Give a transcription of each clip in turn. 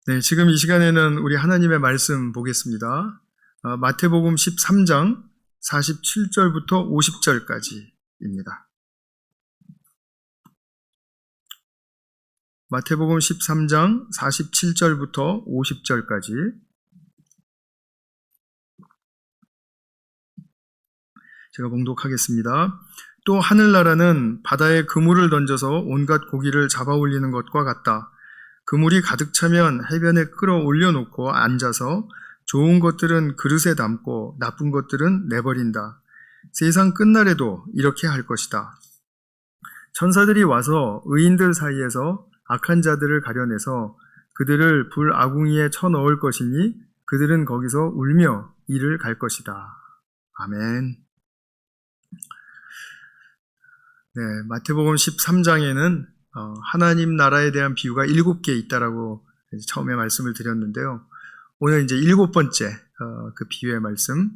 네, 지금 이 시간에는 우리 하나님의 말씀 보겠습니다. 마태복음 13장 47절부터 50절까지입니다. 마태복음 13장 47절부터 50절까지. 제가 봉독하겠습니다. 또 하늘나라는 바다에 그물을 던져서 온갖 고기를 잡아 올리는 것과 같다. 그물이 가득 차면 해변에 끌어올려 놓고 앉아서 좋은 것들은 그릇에 담고 나쁜 것들은 내버린다. 세상 끝날에도 이렇게 할 것이다. 천사들이 와서 의인들 사이에서 악한 자들을 가려내서 그들을 불 아궁이에 쳐넣을 것이니 그들은 거기서 울며 이를 갈 것이다. 아멘. 네, 마태복음 13장에는 하나님 나라에 대한 비유가 7개 있다라고 처음에 말씀을 드렸는데요. 오늘 이제 7번째 그 비유의 말씀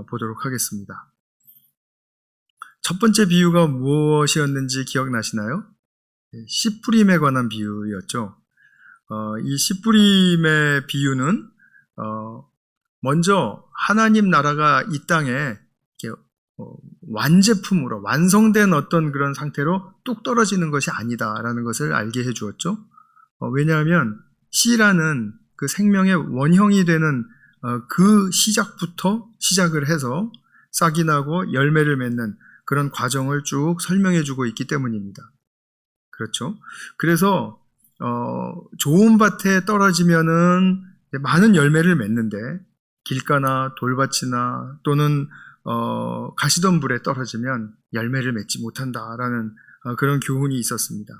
보도록 하겠습니다. 첫 번째 비유가 무엇이었는지 기억나시나요? 씨 뿌림에 관한 비유였죠. 이 씨 뿌림의 비유는 먼저 하나님 나라가 이 땅에 이렇게 완제품으로 완성된 어떤 그런 상태로 뚝 떨어지는 것이 아니다라는 것을 알게 해주었죠. 왜냐하면 씨라는 그 생명의 원형이 되는 그 시작부터 시작을 해서 싹이 나고 열매를 맺는 그런 과정을 쭉 설명해주고 있기 때문입니다. 그렇죠. 그래서 좋은 밭에 떨어지면은 많은 열매를 맺는데 길가나 돌밭이나 또는 가시덤불에 떨어지면 열매를 맺지 못한다라는 그런 교훈이 있었습니다.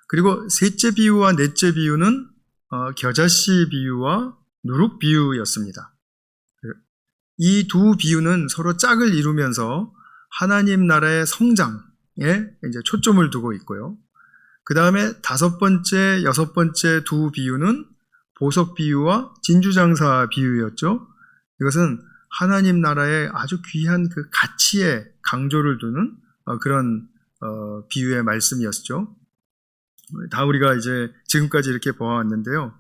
그리고 셋째 비유와 넷째 비유는 겨자씨 비유와 누룩 비유였습니다. 이 두 비유는 서로 짝을 이루면서 하나님 나라의 성장에 이제 초점을 두고 있고요. 그 다음에 다섯 번째, 여섯 번째 두 비유는 보석 비유와 진주장사 비유였죠. 이것은 하나님 나라의 아주 귀한 그 가치에 강조를 두는 그런 비유의 말씀이었죠. 다 우리가 이제 지금까지 이렇게 보아왔는데요.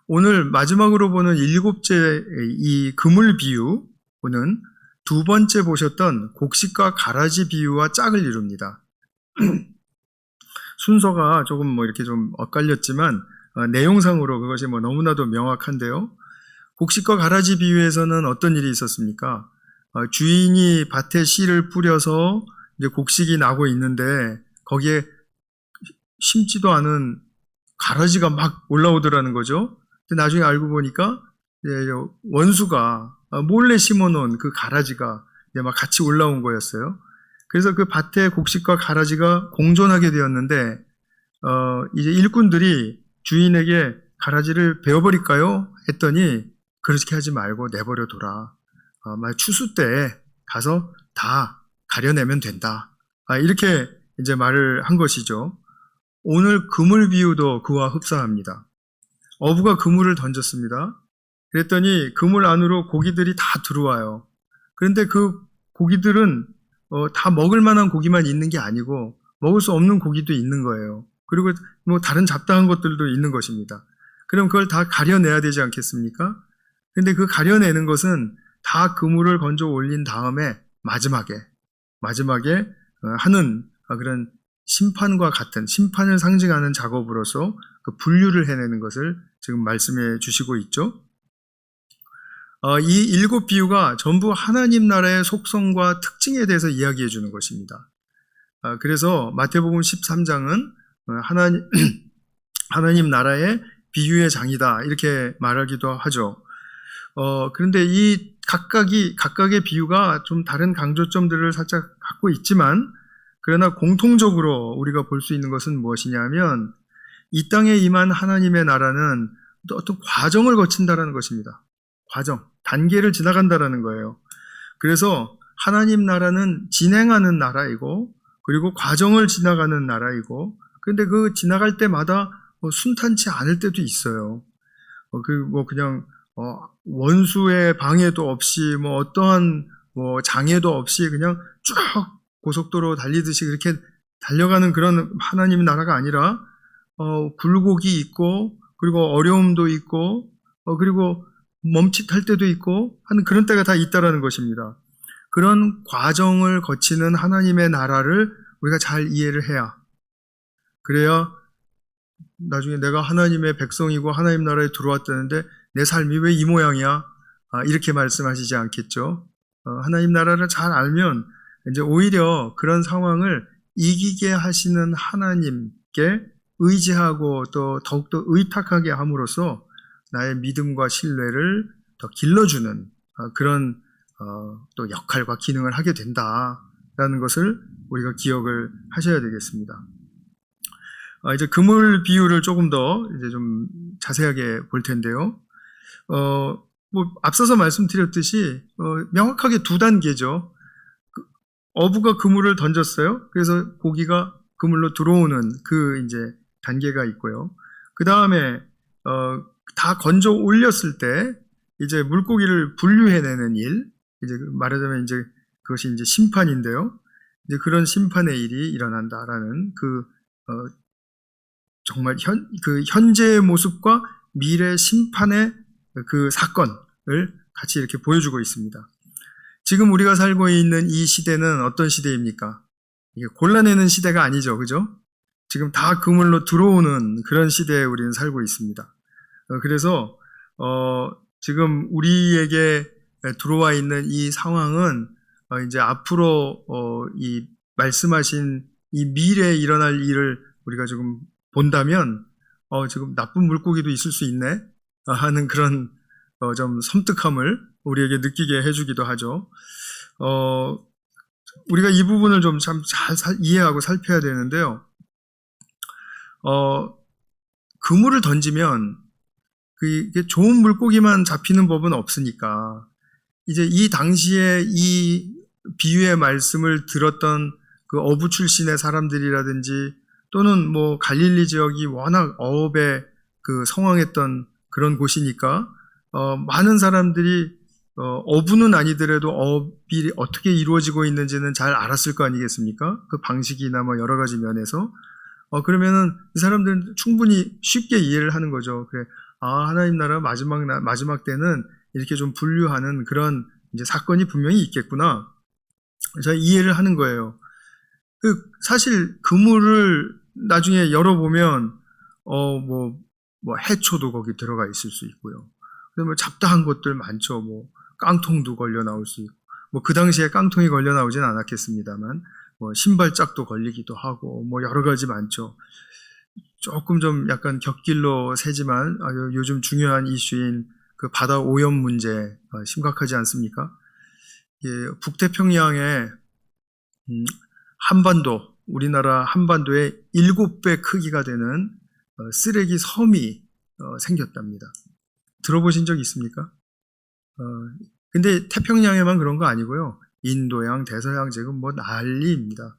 오늘 마지막으로 보는 7째 이 그물 비유는 두 번째 보셨던 곡식과 가라지 비유와 짝을 이룹니다. 순서가 조금 이렇게 좀 엇갈렸지만 내용상으로 그것이 너무나도 명확한데요. 곡식과 가라지 비유에서는 어떤 일이 있었습니까? 주인이 밭에 씨를 뿌려서 이제 곡식이 나고 있는데 거기에 심지도 않은 가라지가 막 올라오더라는 거죠. 근데 나중에 알고 보니까 원수가 몰래 심어놓은 그 가라지가 이제 막 같이 올라온 거였어요. 그래서 그 밭에 곡식과 가라지가 공존하게 되었는데 이제 일꾼들이 주인에게 가라지를 베어버릴까요? 했더니 그렇게 하지 말고 내버려둬라. 추수 때 가서 다 가려내면 된다. 이렇게 이제 말을 한 것이죠. 오늘 그물 비유도 그와 흡사합니다. 어부가 그물을 던졌습니다. 그랬더니 그물 안으로 고기들이 다 들어와요. 그런데 그 고기들은 다 먹을 만한 고기만 있는 게 아니고 먹을 수 없는 고기도 있는 거예요. 그리고 다른 잡다한 것들도 있는 것입니다. 그럼 그걸 다 가려내야 되지 않겠습니까? 근데 그 가려내는 것은 다 그물을 건져 올린 다음에 마지막에 하는 그런 심판과 같은 심판을 상징하는 작업으로서 그 분류를 해내는 것을 지금 말씀해 주시고 있죠. 이 7 비유가 전부 하나님 나라의 속성과 특징에 대해서 이야기해 주는 것입니다. 그래서 마태복음 13장은 하나님 나라의 비유의 장이다 이렇게 말하기도 하죠. 그런데 이 각각의 비유가 좀 다른 강조점들을 살짝 갖고 있지만 그러나 공통적으로 우리가 볼 수 있는 것은 무엇이냐면 이 땅에 임한 하나님의 나라는 어떤 과정을 거친다라는 것입니다. 과정, 단계를 지나간다라는 거예요. 그래서 하나님 나라는 진행하는 나라이고 그리고 과정을 지나가는 나라이고 그런데 그 지나갈 때마다 순탄치 않을 때도 있어요. 그냥 원수의 방해도 없이 어떠한 장애도 없이 그냥 쭉 고속도로 달리듯이 그렇게 달려가는 그런 하나님의 나라가 아니라 굴곡이 있고 그리고 어려움도 있고, 그리고 멈칫할 때도 있고 하는 그런 때가 다 있다라는 것입니다. 그런 과정을 거치는 하나님의 나라를 우리가 잘 이해를 해야, 그래야 나중에 내가 하나님의 백성이고 하나님 나라에 들어왔다는데 내 삶이 왜 이 모양이야? 이렇게 말씀하시지 않겠죠. 하나님 나라를 잘 알면 이제 오히려 그런 상황을 이기게 하시는 하나님께 의지하고 또 더욱더 의탁하게 함으로써 나의 믿음과 신뢰를 더 길러주는 그런 또 역할과 기능을 하게 된다라는 것을 우리가 기억을 하셔야 되겠습니다. 이제 그물 비유를 조금 더 이제 좀 자세하게 볼 텐데요. 뭐 앞서서 말씀드렸듯이 명확하게 두 단계죠. 어부가 그물을 던졌어요. 그래서 고기가 그물로 들어오는 그 이제 단계가 있고요. 그 다음에 다 건져 올렸을 때 이제 물고기를 분류해내는 일, 이제 말하자면 이제 그것이 이제 심판인데요. 이제 그런 심판의 일이 일어난다라는 정말 현재의 모습과 미래 심판의 그 사건을 같이 이렇게 보여주고 있습니다. 지금 우리가 살고 있는 이 시대는 어떤 시대입니까? 이게 골라내는 시대가 아니죠, 그죠? 지금 다 그물로 들어오는 그런 시대에 우리는 살고 있습니다. 그래서 지금 우리에게 들어와 있는 이 상황은 이제 앞으로 이 말씀하신 이 미래에 일어날 일을 우리가 지금 본다면 지금 나쁜 물고기도 있을 수 있네 하는 그런 좀 섬뜩함을 우리에게 느끼게 해주기도 하죠. 우리가 이 부분을 좀 참 잘 이해하고 살펴야 되는데요. 그물을 던지면 이게 좋은 물고기만 잡히는 법은 없으니까 이제 이 당시에 이 비유의 말씀을 들었던 그 어부 출신의 사람들이라든지 또는 뭐 갈릴리 지역이 워낙 어업에 그 성황했던 그런 곳이니까 많은 사람들이 어부는 아니더라도 어업이 어떻게 이루어지고 있는지는 잘 알았을 거 아니겠습니까? 그 방식이나 뭐 여러 가지 면에서 그러면은 이 사람들은 충분히 쉽게 이해를 하는 거죠. 그래, 하나님 나라 마지막 때는 이렇게 좀 분류하는 그런 이제 사건이 분명히 있겠구나. 자, 이해를 하는 거예요. 사실 그물을 나중에 열어보면 뭐 해초도 거기 들어가 있을 수 있고요. 그다음에 잡다한 것들 많죠. 뭐 깡통도 걸려 나올 수 있고, 뭐 그 당시에 깡통이 걸려 나오진 않았겠습니다만, 뭐 신발짝도 걸리기도 하고, 뭐 여러 가지 많죠. 조금 좀 약간 곁길로 새지만 요즘 중요한 이슈인 그 바다 오염 문제 심각하지 않습니까? 북태평양에 한반도, 우리나라 한반도의 7배 크기가 되는 쓰레기 섬이 생겼답니다. 들어보신 적 있습니까? 근데 태평양에만 그런 거 아니고요. 인도양, 대서양 지금 뭐 난리입니다.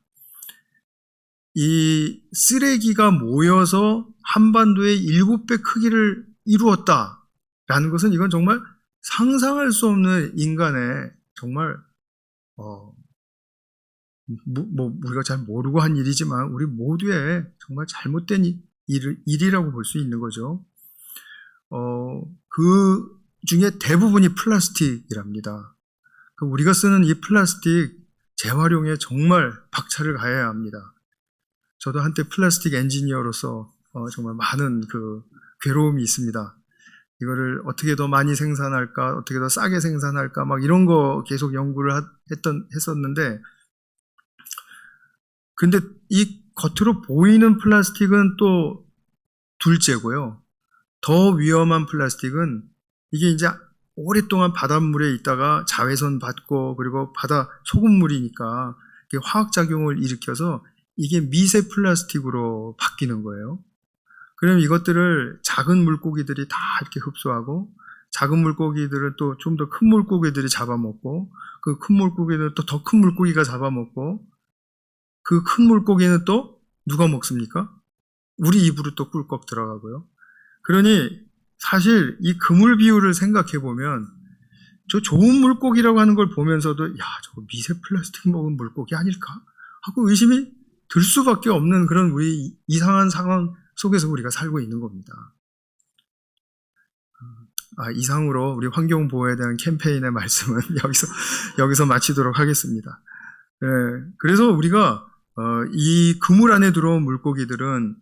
이 쓰레기가 모여서 한반도의 7배 크기를 이루었다라는 것은 이건 정말 상상할 수 없는 인간의 정말 우리가 잘 모르고 한 일이지만 우리 모두의 정말 잘못된 일이라고 볼 수 있는 거죠. 그 중에 대부분이 플라스틱이랍니다. 우리가 쓰는 이 플라스틱 재활용에 정말 박차를 가해야 합니다. 저도 한때 플라스틱 엔지니어로서 정말 많은 그 괴로움이 있습니다. 이거를 어떻게 더 많이 생산할까, 어떻게 더 싸게 생산할까, 막 이런 거 계속 연구를 했었는데, 근데 이 겉으로 보이는 플라스틱은 또 둘째고요. 더 위험한 플라스틱은 이게 이제 오랫동안 바닷물에 있다가 자외선 받고 그리고 바다 소금물이니까 이게 화학작용을 일으켜서 이게 미세 플라스틱으로 바뀌는 거예요. 그럼 이것들을 작은 물고기들이 다 이렇게 흡수하고 작은 물고기들은 또 좀 더 큰 물고기들이 잡아먹고 그 큰 물고기는 또 더 큰 물고기가 잡아먹고 그 큰 물고기는 또 누가 먹습니까? 우리 입으로 또 꿀꺽 들어가고요. 그러니 사실 이 그물 비유를 생각해 보면 저 좋은 물고기라고 하는 걸 보면서도 야, 저거 미세 플라스틱 먹은 물고기 아닐까? 하고 의심이 들 수밖에 없는 그런 우리 이상한 상황 속에서 우리가 살고 있는 겁니다. 이상으로 우리 환경보호에 대한 캠페인의 말씀은 여기서 마치도록 하겠습니다. 그래서 우리가 이 그물 안에 들어온 물고기들은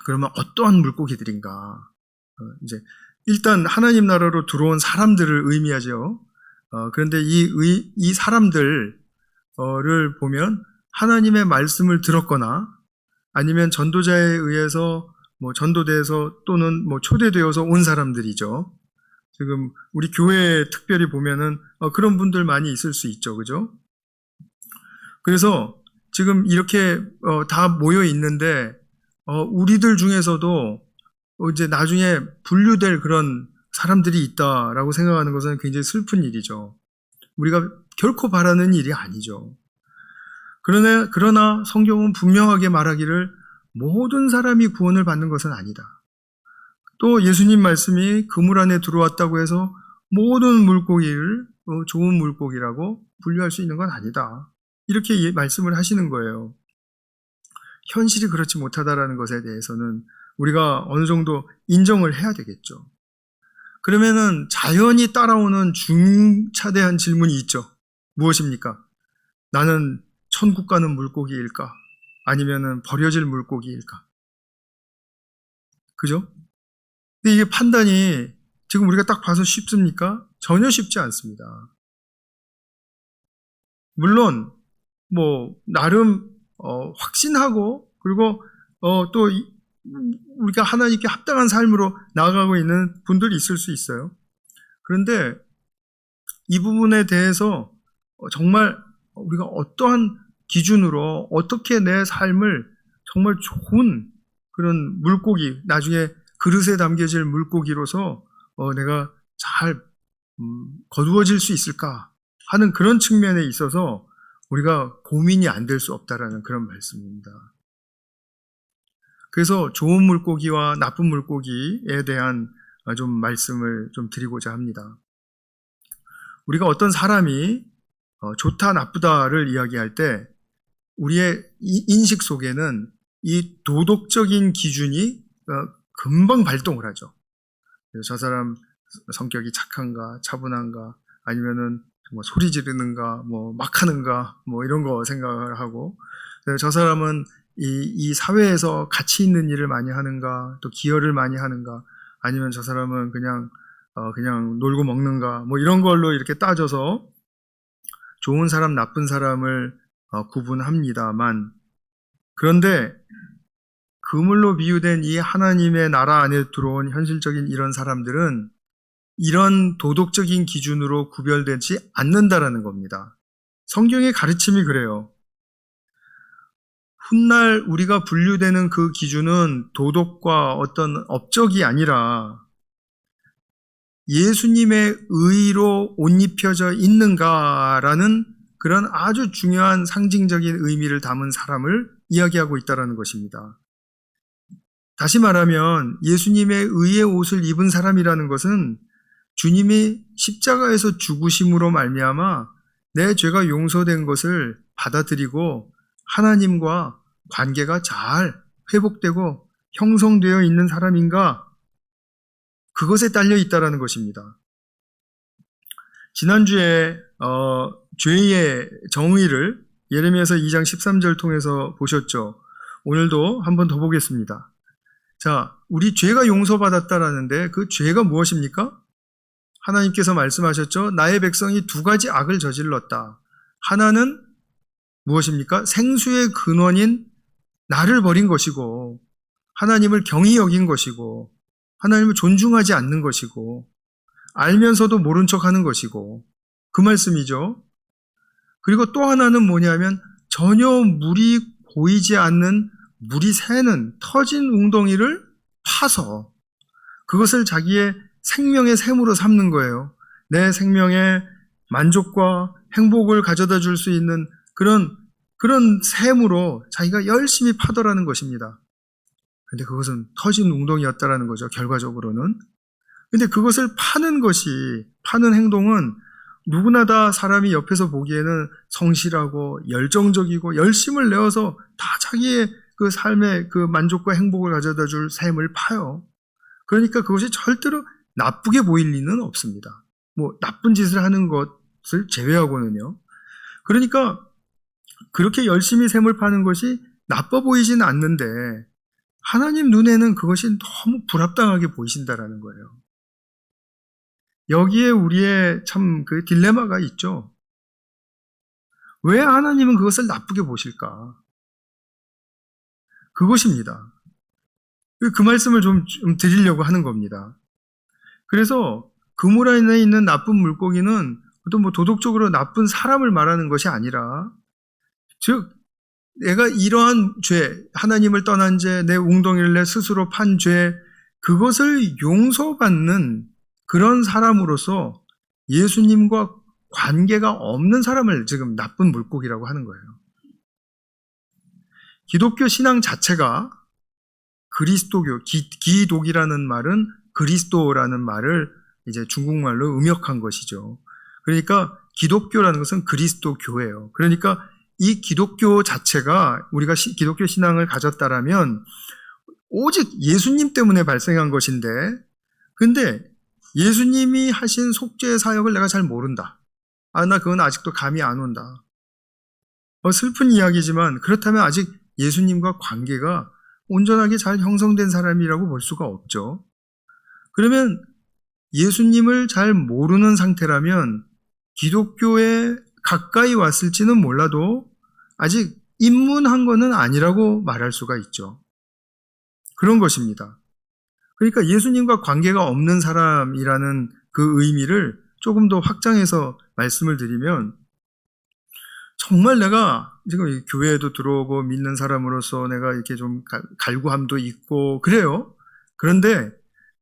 그러면 어떠한 물고기들인가? 이제 일단 하나님 나라로 들어온 사람들을 의미하죠. 그런데 이 사람들을 보면 하나님의 말씀을 들었거나 아니면 전도자에 의해서 전도돼서 또는 초대되어서 온 사람들이죠. 지금 우리 교회에 특별히 보면은 그런 분들 많이 있을 수 있죠, 그죠? 그래서 지금 이렇게 다 모여 있는데 우리들 중에서도 이제 나중에 분류될 그런 사람들이 있다라고 생각하는 것은 굉장히 슬픈 일이죠. 우리가 결코 바라는 일이 아니죠. 그러나 성경은 분명하게 말하기를 모든 사람이 구원을 받는 것은 아니다. 또 예수님 말씀이 그물 안에 들어왔다고 해서 모든 물고기를 좋은 물고기라고 분류할 수 있는 건 아니다. 이렇게 말씀을 하시는 거예요. 현실이 그렇지 못하다라는 것에 대해서는 우리가 어느 정도 인정을 해야 되겠죠. 그러면은 자연이 따라오는 중차대한 질문이 있죠. 무엇입니까? 나는 천국 가는 물고기일까? 아니면은 버려질 물고기일까? 그죠? 근데 이게 판단이 지금 우리가 딱 봐서 쉽습니까? 전혀 쉽지 않습니다. 물론 나름 확신하고 그리고 또 우리가 하나님께 합당한 삶으로 나아가고 있는 분들이 있을 수 있어요. 그런데 이 부분에 대해서 정말 우리가 어떠한 기준으로 어떻게 내 삶을 정말 좋은 그런 물고기, 나중에 그릇에 담겨질 물고기로서 내가 잘 거두어질 수 있을까 하는 그런 측면에 있어서 우리가 고민이 안 될 수 없다라는 그런 말씀입니다. 그래서 좋은 물고기와 나쁜 물고기에 대한 좀 말씀을 좀 드리고자 합니다. 우리가 어떤 사람이 좋다 나쁘다를 이야기할 때 우리의 인식 속에는 이 도덕적인 기준이 금방 발동을 하죠. 저 사람 성격이 착한가, 차분한가, 아니면은 뭐 소리 지르는가, 막 하는가, 이런 거 생각을 하고, 저 사람은 이 사회에서 가치 있는 일을 많이 하는가, 또 기여를 많이 하는가, 아니면 저 사람은 그냥 놀고 먹는가, 이런 걸로 이렇게 따져서 좋은 사람, 나쁜 사람을 구분합니다만, 그런데 그물로 비유된 이 하나님의 나라 안에 들어온 현실적인 이런 사람들은 이런 도덕적인 기준으로 구별되지 않는다라는 겁니다. 성경의 가르침이 그래요. 훗날 우리가 분류되는 그 기준은 도덕과 어떤 업적이 아니라 예수님의 의로 옷 입혀져 있는가라는 그런 아주 중요한 상징적인 의미를 담은 사람을 이야기하고 있다는 것입니다. 다시 말하면 예수님의 의의 옷을 입은 사람이라는 것은 주님이 십자가에서 죽으심으로 말미암아 내 죄가 용서된 것을 받아들이고 하나님과 관계가 잘 회복되고 형성되어 있는 사람인가? 그것에 딸려 있다는 것입니다. 지난주에 죄의 정의를 예레미야서 2장 13절 통해서 보셨죠? 오늘도 한 번 더 보겠습니다. 자, 우리 죄가 용서받았다라는데 그 죄가 무엇입니까? 하나님께서 말씀하셨죠? 나의 백성이 두 가지 악을 저질렀다. 하나는 무엇입니까? 생수의 근원인 나를 버린 것이고 하나님을 경히 여긴 것이고 하나님을 존중하지 않는 것이고 알면서도 모른 척하는 것이고 그 말씀이죠. 그리고 또 하나는 뭐냐면 전혀 물이 보이지 않는 물이 새는 터진 웅덩이를 파서 그것을 자기의 생명의 샘으로 삼는 거예요. 내 생명의 만족과 행복을 가져다 줄 수 있는 그런 샘으로 자기가 열심히 파더라는 것입니다. 근데 그것은 터진 웅덩이였다라는 거죠, 결과적으로는. 근데 그것을 파는 행동은 누구나 다 사람이 옆에서 보기에는 성실하고 열정적이고 열심을 내어서 다 자기의 그 삶의 그 만족과 행복을 가져다 줄 샘을 파요. 그러니까 그것이 절대로 나쁘게 보일 리는 없습니다. 뭐 나쁜 짓을 하는 것을 제외하고는요. 그러니까 그렇게 열심히 샘을 파는 것이 나빠 보이진 않는데 하나님 눈에는 그것이 너무 불합당하게 보이신다라는 거예요. 여기에 우리의 참 그 딜레마가 있죠. 왜 하나님은 그것을 나쁘게 보실까? 그것입니다. 그 말씀을 좀 드리려고 하는 겁니다. 그래서 그물 안에 있는 나쁜 물고기는 어떤 뭐 도덕적으로 나쁜 사람을 말하는 것이 아니라, 즉 내가 이러한 죄, 하나님을 떠난 죄, 내 웅덩이를 내 스스로 판 죄, 그것을 용서받는 그런 사람으로서 예수님과 관계가 없는 사람을 지금 나쁜 물고기라고 하는 거예요. 기독교 신앙 자체가 그리스도교, 기독이라는 말은 그리스도라는 말을 이제 중국말로 음역한 것이죠. 그러니까 기독교라는 것은 그리스도교예요. 그러니까 이 기독교 자체가 우리가 기독교 신앙을 가졌다라면 오직 예수님 때문에 발생한 것인데, 근데 예수님이 하신 속죄의 사역을 내가 잘 모른다. 나 그건 아직도 감이 안 온다. 슬픈 이야기지만 그렇다면 아직 예수님과 관계가 온전하게 잘 형성된 사람이라고 볼 수가 없죠. 그러면 예수님을 잘 모르는 상태라면 기독교에 가까이 왔을지는 몰라도 아직 입문한 것은 아니라고 말할 수가 있죠. 그런 것입니다. 그러니까 예수님과 관계가 없는 사람이라는 그 의미를 조금 더 확장해서 말씀을 드리면, 정말 내가 지금 교회에도 들어오고 믿는 사람으로서 내가 이렇게 좀 갈구함도 있고 그래요. 그런데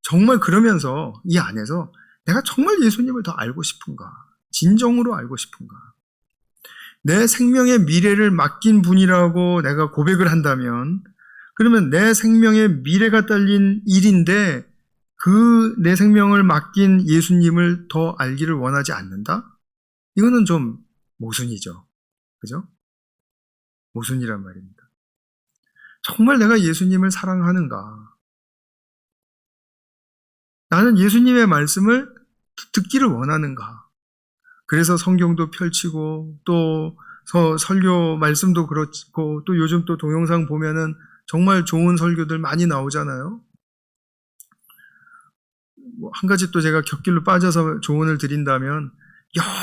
정말 그러면서 이 안에서 내가 정말 예수님을 더 알고 싶은가? 진정으로 알고 싶은가? 내 생명의 미래를 맡긴 분이라고 내가 고백을 한다면, 그러면 내 생명의 미래가 딸린 일인데 그 내 생명을 맡긴 예수님을 더 알기를 원하지 않는다? 이거는 좀 모순이죠. 그죠? 모순이란 말입니다. 정말 내가 예수님을 사랑하는가? 나는 예수님의 말씀을 듣기를 원하는가? 그래서 성경도 펼치고 또 설교 말씀도 그렇고 또 요즘 또 동영상 보면은 정말 좋은 설교들 많이 나오잖아요. 한 가지 또 제가 곁길로 빠져서 조언을 드린다면,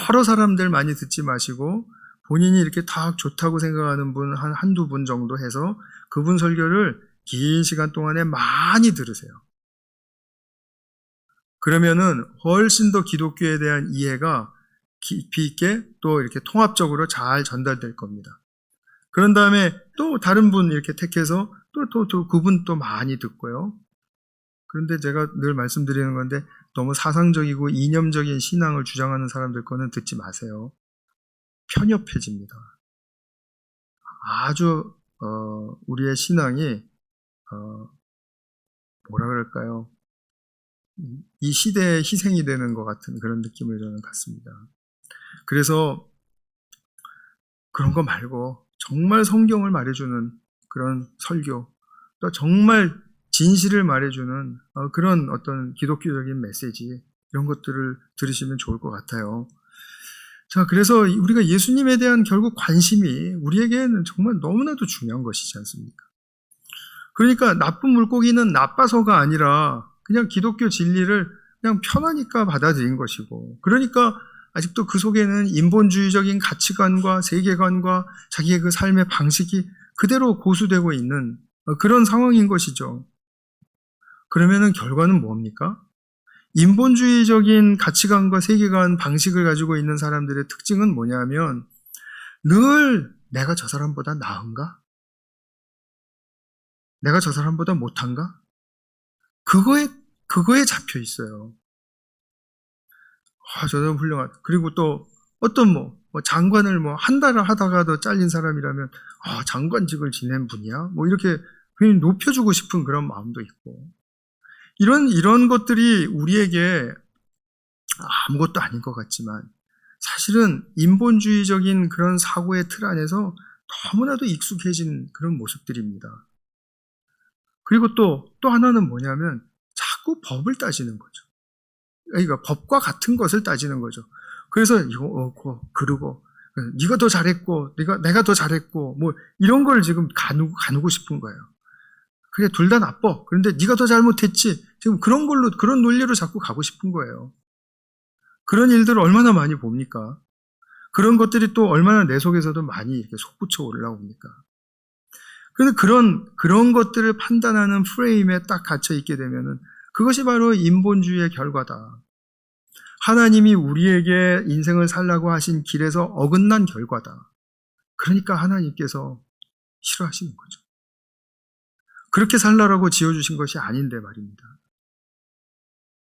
여러 사람들 많이 듣지 마시고 본인이 이렇게 다 좋다고 생각하는 분 한두 분 정도 해서 그분 설교를 긴 시간 동안에 많이 들으세요. 그러면은 훨씬 더 기독교에 대한 이해가 깊이 있게 또 이렇게 통합적으로 잘 전달될 겁니다. 그런 다음에 또 다른 분 이렇게 택해서 또 그분 또 많이 듣고요. 그런데 제가 늘 말씀드리는 건데, 너무 사상적이고 이념적인 신앙을 주장하는 사람들 거는 듣지 마세요. 편협해집니다. 아주 우리의 신앙이 뭐라 그럴까요? 이 시대의 희생이 되는 것 같은 그런 느낌을 저는 갖습니다. 그래서 그런 거 말고 정말 성경을 말해주는 그런 설교, 또 정말 진실을 말해주는 그런 어떤 기독교적인 메시지, 이런 것들을 들으시면 좋을 것 같아요. 자, 그래서 우리가 예수님에 대한 결국 관심이 우리에게는 정말 너무나도 중요한 것이지 않습니까? 그러니까 나쁜 물고기는 나빠서가 아니라 그냥 기독교 진리를 그냥 편하니까 받아들인 것이고, 그러니까 아직도 그 속에는 인본주의적인 가치관과 세계관과 자기의 그 삶의 방식이 그대로 고수되고 있는 그런 상황인 것이죠. 그러면은 결과는 뭡니까? 인본주의적인 가치관과 세계관, 방식을 가지고 있는 사람들의 특징은 뭐냐면, 늘 내가 저 사람보다 나은가? 내가 저 사람보다 못한가? 그거에 잡혀 있어요. 저 사람 훌륭하다. 그리고 또 어떤 장관을 한 달을 하다가도 잘린 사람이라면, 장관직을 지낸 분이야? 이렇게 괜히 높여주고 싶은 그런 마음도 있고. 이런 것들이 우리에게 아무것도 아닌 것 같지만, 사실은 인본주의적인 그런 사고의 틀 안에서 너무나도 익숙해진 그런 모습들입니다. 그리고 또 하나는 뭐냐면, 자꾸 법을 따지는 거죠. 그러니까 법과 같은 것을 따지는 거죠. 그래서 이거 그러고 네가 더 잘했고 내가 더 잘했고 뭐 이런 걸 지금 가누고 싶은 거예요. 그래 둘 다 나빠. 그런데 네가 더 잘못했지. 지금 그런 걸로 그런 논리로 자꾸 가고 싶은 거예요. 그런 일들을 얼마나 많이 봅니까? 그런 것들이 또 얼마나 내 속에서도 많이 이렇게 솟구쳐 올라옵니까? 그런데 그런 것들을 판단하는 프레임에 딱 갇혀 있게 되면은 그것이 바로 인본주의의 결과다. 하나님이 우리에게 인생을 살라고 하신 길에서 어긋난 결과다. 그러니까 하나님께서 싫어하시는 거죠. 그렇게 살라고 지어주신 것이 아닌데 말입니다.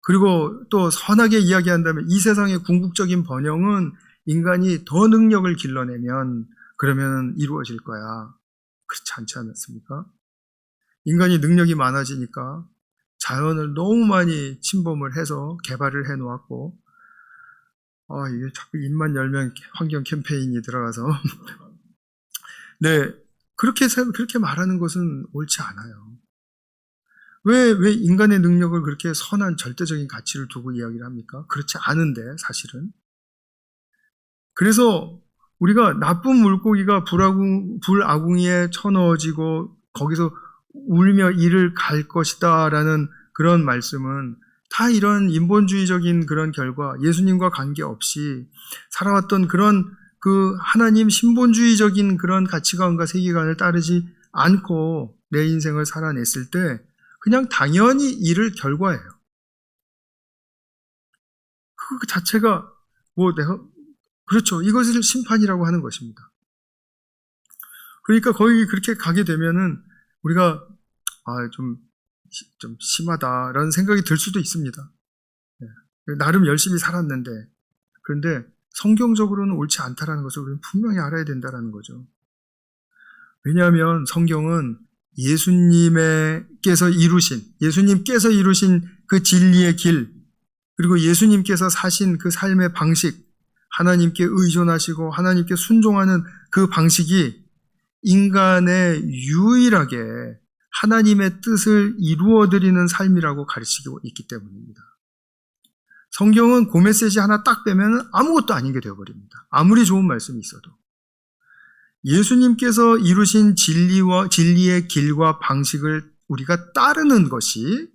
그리고 또 선하게 이야기한다면 이 세상의 궁극적인 번영은 인간이 더 능력을 길러내면 그러면 이루어질 거야. 그렇지 않지 않습니까? 인간이 능력이 많아지니까 자연을 너무 많이 침범을 해서 개발을 해놓았고 이게 자꾸 입만 열면 환경 캠페인이 들어가서 네, 그렇게 말하는 것은 옳지 않아요. 왜 인간의 능력을 그렇게 선한 절대적인 가치를 두고 이야기를 합니까? 그렇지 않은데 사실은. 그래서 우리가 나쁜 물고기가 불아궁이에 쳐넣어지고 거기서 울며 이를 갈 것이다 라는 그런 말씀은 다 이런 인본주의적인 그런 결과, 예수님과 관계없이 살아왔던 그런 그 하나님 신본주의적인 그런 가치관과 세계관을 따르지 않고 내 인생을 살아냈을 때 그냥 당연히 이를 결과예요. 그 자체가 그렇죠. 이것을 심판이라고 하는 것입니다. 그러니까 거기 그렇게 가게 되면은 우리가 좀 심하다라는 생각이 들 수도 있습니다. 나름 열심히 살았는데 그런데 성경적으로는 옳지 않다라는 것을 우리는 분명히 알아야 된다는 거죠. 왜냐하면 성경은 예수님께서 이루신 그 진리의 길, 그리고 예수님께서 사신 그 삶의 방식, 하나님께 의존하시고 하나님께 순종하는 그 방식이 인간의 유일하게 하나님의 뜻을 이루어드리는 삶이라고 가르치고 있기 때문입니다. 성경은 그 메시지 하나 딱 빼면 아무것도 아닌 게 되어버립니다. 아무리 좋은 말씀이 있어도. 예수님께서 이루신 진리의 길과 방식을 우리가 따르는 것이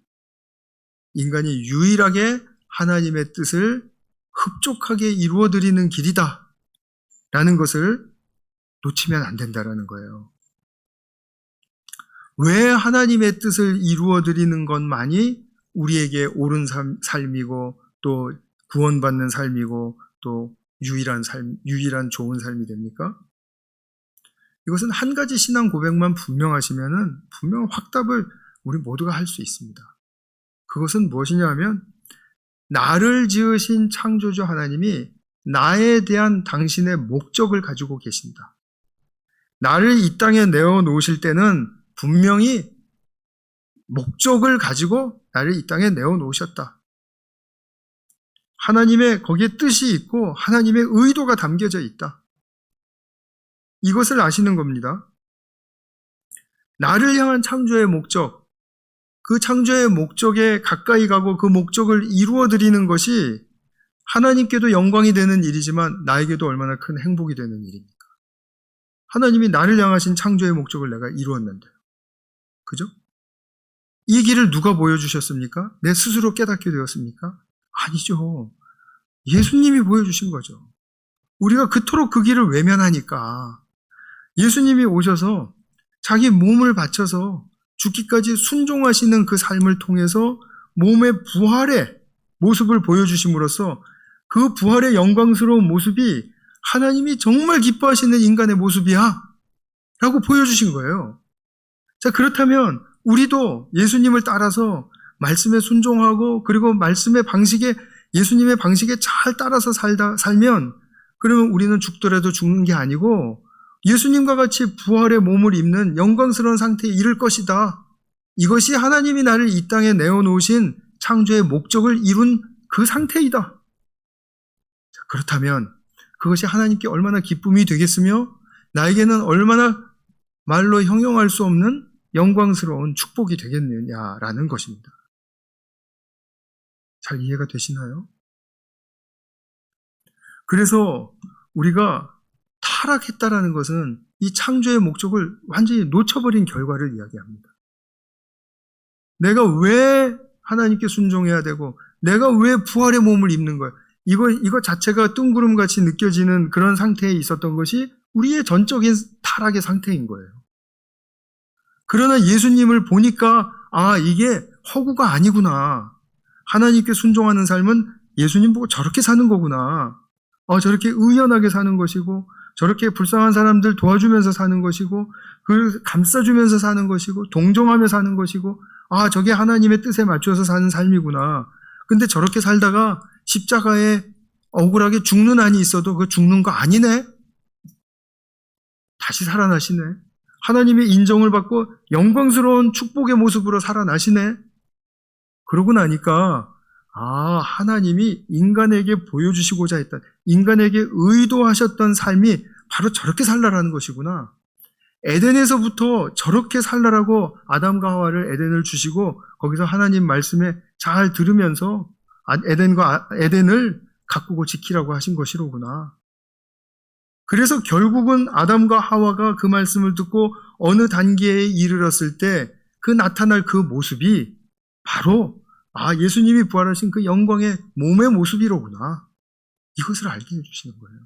인간이 유일하게 하나님의 뜻을 흡족하게 이루어드리는 길이다 라는 것을 놓치면 안 된다라는 거예요. 왜 하나님의 뜻을 이루어드리는 것만이 우리에게 옳은 삶이고 또 구원받는 삶이고 또 유일한 좋은 삶이 됩니까? 이것은 한 가지 신앙 고백만 분명 확답을 우리 모두가 할 수 있습니다. 그것은 무엇이냐 하면 나를 지으신 창조주 하나님이 나에 대한 당신의 목적을 가지고 계신다. 나를 이 땅에 내어놓으실 때는 분명히 목적을 가지고 나를 이 땅에 내어놓으셨다. 하나님의 거기에 뜻이 있고 하나님의 의도가 담겨져 있다. 이것을 아시는 겁니다. 나를 향한 창조의 목적, 그 창조의 목적에 가까이 가고 그 목적을 이루어드리는 것이 하나님께도 영광이 되는 일이지만 나에게도 얼마나 큰 행복이 되는 일입니까? 하나님이 나를 향하신 창조의 목적을 내가 이루었는데요. 그죠? 이 길을 누가 보여주셨습니까? 내 스스로 깨닫게 되었습니까? 아니죠. 예수님이 보여주신 거죠. 우리가 그토록 그 길을 외면하니까 예수님이 오셔서 자기 몸을 바쳐서 죽기까지 순종하시는 그 삶을 통해서 몸의 부활의 모습을 보여주심으로써 그 부활의 영광스러운 모습이 하나님이 정말 기뻐하시는 인간의 모습이야 라고 보여주신 거예요. 자, 그렇다면 우리도 예수님을 따라서 말씀에 순종하고 그리고 예수님의 방식에 잘 따라서 살면 그러면 우리는 죽더라도 죽는 게 아니고 예수님과 같이 부활의 몸을 입는 영광스러운 상태에 이를 것이다. 이것이 하나님이 나를 이 땅에 내어놓으신 창조의 목적을 이룬 그 상태이다. 그렇다면 그것이 하나님께 얼마나 기쁨이 되겠으며 나에게는 얼마나 말로 형용할 수 없는 영광스러운 축복이 되겠느냐라는 것입니다. 잘 이해가 되시나요? 그래서 우리가 타락했다라는 것은 이 창조의 목적을 완전히 놓쳐버린 결과를 이야기합니다. 내가 왜 하나님께 순종해야 되고 내가 왜 부활의 몸을 입는 거야? 이거 자체가 뜬구름같이 느껴지는 그런 상태에 있었던 것이 우리의 전적인 타락의 상태인 거예요. 그러나 예수님을 보니까 이게 허구가 아니구나. 하나님께 순종하는 삶은 예수님 보고 저렇게 사는 거구나. 저렇게 의연하게 사는 것이고 저렇게 불쌍한 사람들 도와주면서 사는 것이고 그 감싸주면서 사는 것이고 동정하며 사는 것이고 저게 하나님의 뜻에 맞춰서 사는 삶이구나. 근데 저렇게 살다가 십자가에 억울하게 죽는 한이 있어도 그 죽는 거 아니네? 다시 살아나시네. 하나님의 인정을 받고 영광스러운 축복의 모습으로 살아나시네. 그러고 나니까 하나님이 인간에게 보여주시고자 했던, 인간에게 의도하셨던 삶이 바로 저렇게 살라라는 것이구나. 에덴에서부터 저렇게 살라라고 아담과 하와를 에덴을 주시고 거기서 하나님 말씀에 잘 들으면서 에덴을 가꾸고 지키라고 하신 것이로구나. 그래서 결국은 아담과 하와가 그 말씀을 듣고 어느 단계에 이르렀을 때 그 나타날 그 모습이 바로 예수님이 부활하신 그 영광의 몸의 모습이로구나. 이것을 알게 해주시는 거예요.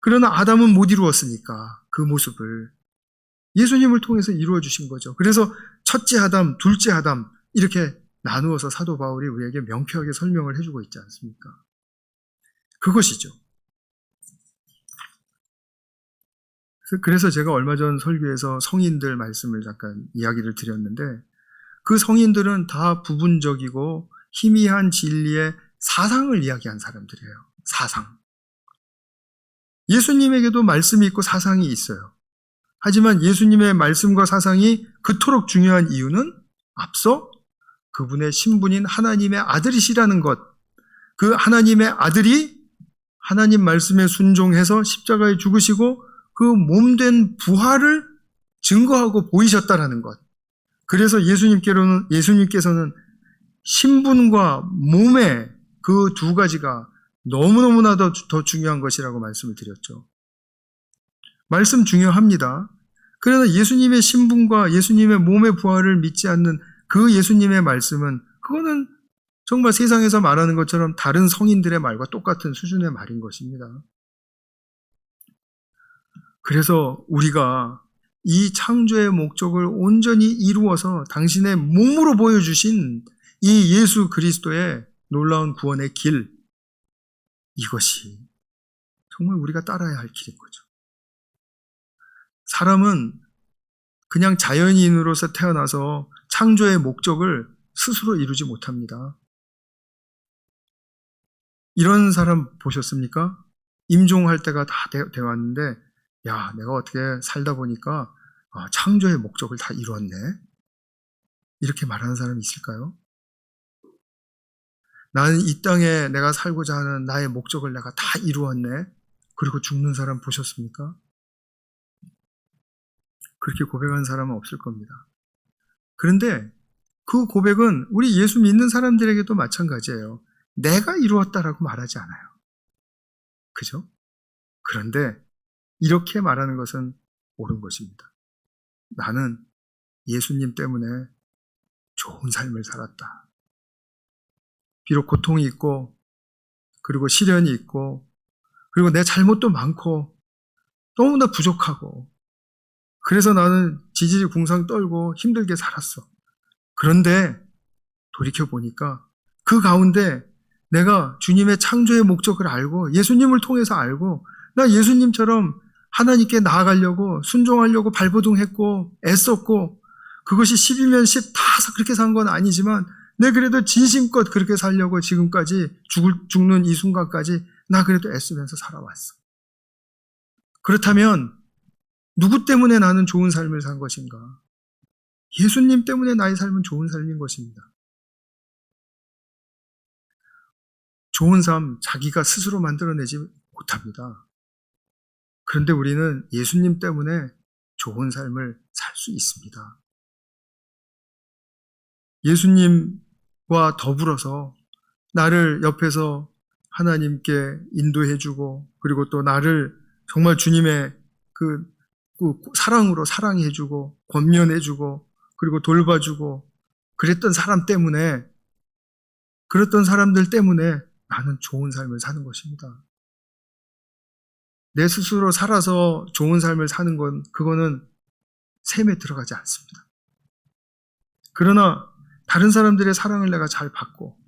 그러나 아담은 못 이루었으니까 그 모습을 예수님을 통해서 이루어 주신 거죠. 그래서 첫째 아담, 둘째 아담 이렇게 나누어서 사도 바울이 우리에게 명쾌하게 설명을 해주고 있지 않습니까? 그것이죠. 그래서 제가 얼마 전 설교에서 성인들 말씀을 잠깐 이야기를 드렸는데 그 성인들은 다 부분적이고 희미한 진리의 사상을 이야기한 사람들이에요. 사상. 예수님에게도 말씀이 있고 사상이 있어요. 하지만 예수님의 말씀과 사상이 그토록 중요한 이유는 앞서 그분의 신분인 하나님의 아들이시라는 것, 그 하나님의 아들이 하나님 말씀에 순종해서 십자가에 죽으시고 그 몸된 부활을 증거하고 보이셨다라는 것. 그래서 예수님께서는 신분과 몸의 그 두 가지가 너무너무나 더 중요한 것이라고 말씀을 드렸죠. 말씀 중요합니다. 그러나 예수님의 신분과 예수님의 몸의 부활을 믿지 않는 그 예수님의 말씀은 그거는 정말 세상에서 말하는 것처럼 다른 성인들의 말과 똑같은 수준의 말인 것입니다. 그래서 우리가 이 창조의 목적을 온전히 이루어서 당신의 몸으로 보여주신 이 예수 그리스도의 놀라운 구원의 길, 이것이 정말 우리가 따라야 할 길인 거죠. 사람은 그냥 자연인으로서 태어나서 창조의 목적을 스스로 이루지 못합니다. 이런 사람 보셨습니까? 임종할 때가 다 되었는데 내가 어떻게 살다 보니까 창조의 목적을 다 이루었네. 이렇게 말하는 사람이 있을까요? 나는 이 땅에 내가 살고자 하는 나의 목적을 내가 다 이루었네. 그리고 죽는 사람 보셨습니까? 그렇게 고백하는 사람은 없을 겁니다. 그런데 그 고백은 우리 예수 믿는 사람들에게도 마찬가지예요. 내가 이루었다라고 말하지 않아요. 그죠? 그런데 이렇게 말하는 것은 옳은 것입니다. 나는 예수님 때문에 좋은 삶을 살았다. 비록 고통이 있고 그리고 시련이 있고 그리고 내 잘못도 많고 너무나 부족하고 그래서 나는 지지리 궁상 떨고 힘들게 살았어. 그런데 돌이켜보니까 그 가운데 내가 주님의 창조의 목적을 알고 예수님을 통해서 알고 나 예수님처럼 하나님께 나아가려고 순종하려고 발버둥했고 애썼고 그것이 10이면 10 다 그렇게 산 건 아니지만 내 그래도 진심껏 그렇게 살려고 지금까지 죽는 이 순간까지 나 그래도 애쓰면서 살아왔어. 그렇다면 누구 때문에 나는 좋은 삶을 산 것인가? 예수님 때문에 나의 삶은 좋은 삶인 것입니다. 좋은 삶 자기가 스스로 만들어내지 못합니다. 그런데 우리는 예수님 때문에 좋은 삶을 살 수 있습니다. 예수님 더불어서 나를 옆에서 하나님께 인도해주고, 그리고 또 나를 정말 주님의 그 사랑으로 사랑해주고, 권면해주고, 그리고 돌봐주고, 그랬던 사람들 때문에 나는 좋은 삶을 사는 것입니다. 내 스스로 살아서 좋은 삶을 사는 그거는 셈에 들어가지 않습니다. 그러나 다른 사람들의 사랑을 내가 잘 받고,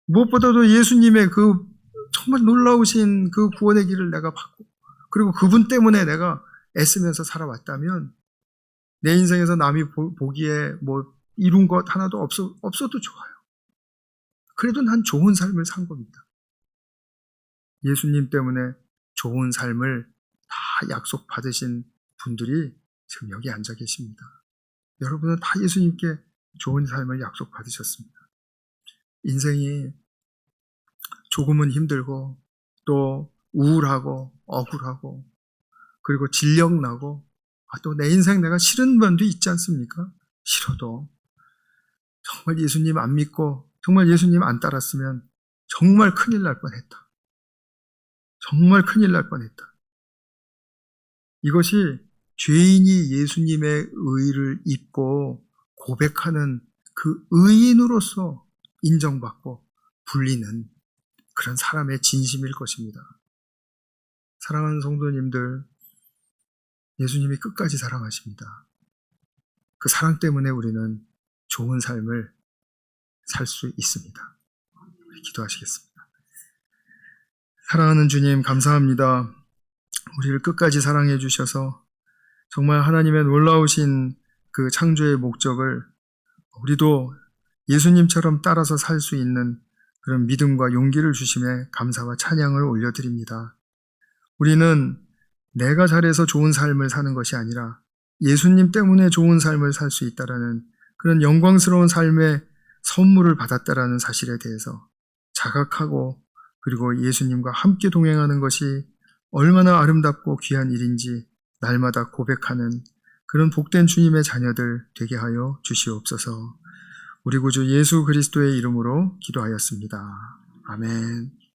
무엇보다도 예수님의 그 정말 놀라우신 그 구원의 길을 내가 받고, 그리고 그분 때문에 내가 애쓰면서 살아왔다면 내 인생에서 남이 보기에 뭐 이룬 것 하나도 없어도 좋아요. 그래도 난 좋은 삶을 산 겁니다. 예수님 때문에 좋은 삶을 다 약속받으신 분들이 지금 여기 앉아 계십니다. 여러분은 다 예수님께 좋은 삶을 약속받으셨습니다. 인생이 조금은 힘들고 또 우울하고 억울하고 그리고 질력나고 또 내 인생 내가 싫은 면도 있지 않습니까? 싫어도 정말 예수님 안 믿고 정말 예수님 안 따랐으면 정말 큰일 날 뻔했다. 정말 큰일 날 뻔했다. 이것이 죄인이 예수님의 의를 입고 고백하는 그 의인으로서 인정받고 불리는 그런 사람의 진심일 것입니다. 사랑하는 성도님들, 예수님이 끝까지 사랑하십니다. 그 사랑 때문에 우리는 좋은 삶을 살 수 있습니다. 우리 기도하시겠습니다. 사랑하는 주님, 감사합니다. 우리를 끝까지 사랑해 주셔서 정말 하나님의 놀라우신 그 창조의 목적을 우리도 예수님처럼 따라서 살 수 있는 그런 믿음과 용기를 주심에 감사와 찬양을 올려드립니다. 우리는 내가 잘해서 좋은 삶을 사는 것이 아니라 예수님 때문에 좋은 삶을 살 수 있다라는 그런 영광스러운 삶의 선물을 받았다라는 사실에 대해서 자각하고 그리고 예수님과 함께 동행하는 것이 얼마나 아름답고 귀한 일인지 날마다 고백하는 그런 복된 주님의 자녀들 되게 하여 주시옵소서. 우리 구주 예수 그리스도의 이름으로 기도하였습니다. 아멘.